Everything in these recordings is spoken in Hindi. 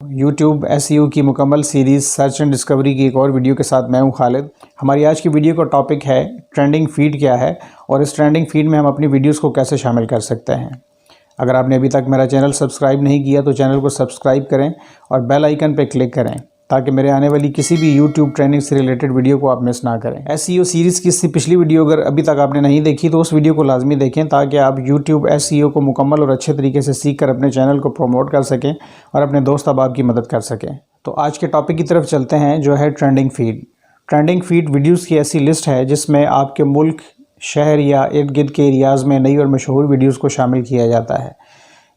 YouTube SEO की मुकम्मल सीरीज़ सर्च एंड डिस्कवरी की एक और वीडियो के साथ मैं हूं खालिद। हमारी आज की वीडियो का टॉपिक है ट्रेंडिंग फीड क्या है और इस ट्रेंडिंग फीड में हम अपनी वीडियोस को कैसे शामिल कर सकते हैं। अगर आपने अभी तक मेरा चैनल सब्सक्राइब नहीं किया तो चैनल को सब्सक्राइब करें और बेल आइकन पर क्लिक करें ताकि मेरे आने वाली किसी भी YouTube ट्रेंडिंग से रिलेटेड वीडियो को आप मिस ना करें। SEO सीरीज़ की इससे पिछली वीडियो अगर अभी तक आपने नहीं देखी तो उस वीडियो को लाजमी देखें ताकि आप YouTube SEO को मुकम्मल और अच्छे तरीके से सीख कर अपने चैनल को प्रमोट कर सकें और अपने दोस्त अहबाब की मदद कर सकें। तो आज के टॉपिक की तरफ चलते हैं जो है trending feed. Trending feed videos की ऐसी लिस्ट है जिसमें आपके मुल्क, शहर या इर्द गिर्द के एरियाज़ में नई और मशहूर वीडियोज़ को शामिल किया जाता है।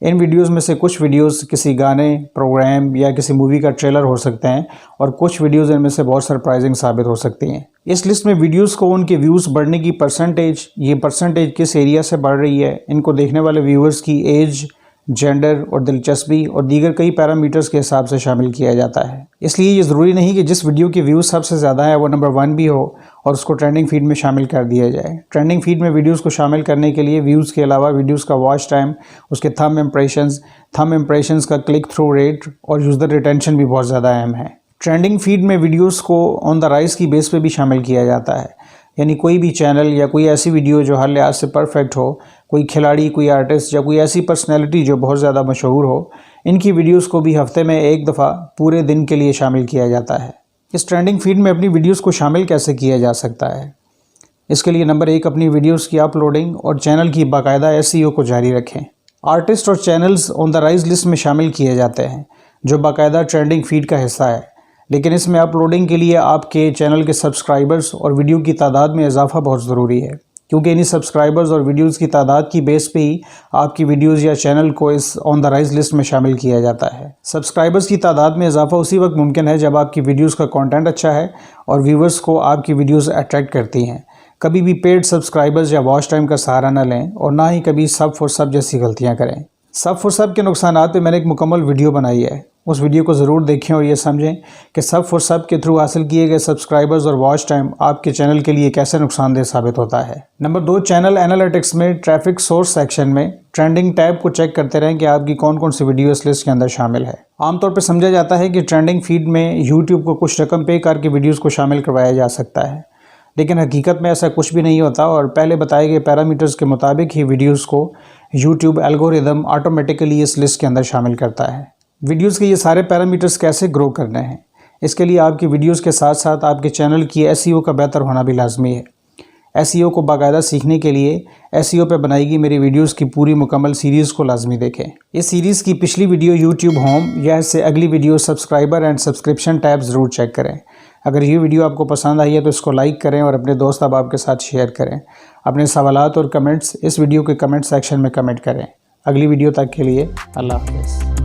इन वीडियोस में से कुछ वीडियोस किसी गाने, प्रोग्राम या किसी मूवी का ट्रेलर हो सकते हैं और कुछ वीडियोस इनमें से बहुत सरप्राइजिंग साबित हो सकती हैं। इस लिस्ट में वीडियोस को उनके व्यूज़ बढ़ने की परसेंटेज किस एरिया से बढ़ रही है, इनको देखने वाले व्यूअर्स की एज, जेंडर और दिलचस्पी और दीगर कई पैरामीटर्स के हिसाब से शामिल किया जाता है। इसलिए ये ज़रूरी नहीं कि जिस वीडियो की व्यूज़ सबसे ज़्यादा है वो नंबर 1 भी हो और उसको ट्रेंडिंग फीड में शामिल कर दिया जाए। ट्रेंडिंग फीड में वीडियोस को शामिल करने के लिए व्यूज़ के अलावा वीडियोस का वॉच टाइम, उसके थंब इम्प्रेशंस का क्लिक थ्रू रेट और यूज़र रिटेंशन भी बहुत ज़्यादा अहम है। ट्रेंडिंग फीड में वीडियोस को ऑन द राइज की बेस पे भी शामिल किया जाता है, यानी कोई भी चैनल या कोई ऐसी वीडियो जो हर लिहाज से परफेक्ट हो, कोई खिलाड़ी, कोई आर्टिस्ट या कोई ऐसी पर्सनैलिटी जो बहुत ज़्यादा मशहूर हो, इनकी वीडियोस को भी हफ्ते में एक दफ़ा पूरे दिन के लिए शामिल किया जाता है। इस ट्रेंडिंग फीड में अपनी वीडियोस को शामिल कैसे किया जा सकता है? इसके लिए नंबर 1, अपनी वीडियोस की अपलोडिंग और चैनल की बाकायदा SEO को जारी रखें। आर्टिस्ट और channels on the rise list में शामिल किए जाते हैं जो बाकायदा ट्रेंडिंग फीड का हिस्सा है, लेकिन इसमें अपलोडिंग के लिए आपके चैनल के सब्सक्राइबर्स और वीडियो की तादाद में इजाफा बहुत ज़रूरी है, क्योंकि इन्हीं सब्सक्राइबर्स और वीडियोस की तादाद की बेस पे ही आपकी वीडियोस या चैनल को इस ऑन द राइज लिस्ट में शामिल किया जाता है। सब्सक्राइबर्स की तादाद में इजाफा उसी वक्त मुमकिन है जब आपकी वीडियोस का कंटेंट अच्छा है और व्यूवर्स को आपकी वीडियोस अट्रैक्ट करती हैं। कभी भी पेड सब्सक्राइबर्स या वॉच टाइम का सहारा न लें और ना ही कभी सब फॉर सब जैसी गलतियाँ करें। सब फॉर सब के नुकसानात पे मैंने एक मुकम्मल वीडियो बनाई है, उस वीडियो को ज़रूर देखें और ये समझें कि सब फॉर सब के थ्रू हासिल किए गए सब्सक्राइबर्स और वॉच टाइम आपके चैनल के लिए कैसे नुकसानदेह साबित होता है। नंबर 2, चैनल एनालिटिक्स में ट्रैफिक सोर्स सेक्शन में ट्रेंडिंग टैब को चेक करते रहें कि आपकी कौन कौन सी वीडियो इस लिस्ट के अंदर शामिल है। आमतौर पर समझा जाता है कि ट्रेंडिंग फीड में यूट्यूब को कुछ रकम पे करके वीडियोज़ को शामिल करवाया जा सकता है, लेकिन हकीकत में ऐसा कुछ भी नहीं होता और पहले बताए गए पैरामीटर्स के मुताबिक ही वीडियोस को YouTube एल्गोरिदम ऑटोमेटिकली इस लिस्ट के अंदर शामिल करता है। वीडियोस के ये सारे पैरामीटर्स कैसे ग्रो करने हैं, इसके लिए आपकी वीडियोस के साथ साथ आपके चैनल की SEO का बेहतर होना भी लाजमी है। SEO को बाकायदा सीखने के लिए SEO पे बनाई गई मेरी वीडियोस की पूरी मुकम्मल सीरीज़ को लाजमी देखें। इस सीरीज़ की पिछली वीडियो YouTube होम या इससे अगली video subscriber and subscription tab ज़रूर चेक करें। अगर ये वीडियो आपको पसंद आई है तो इसको लाइक करें और अपने दोस्त अहबाब के साथ शेयर करें। अपने सवालात और कमेंट्स इस वीडियो के कमेंट सेक्शन में कमेंट करें। अगली वीडियो तक के लिए अल्लाह हाफ़िज़।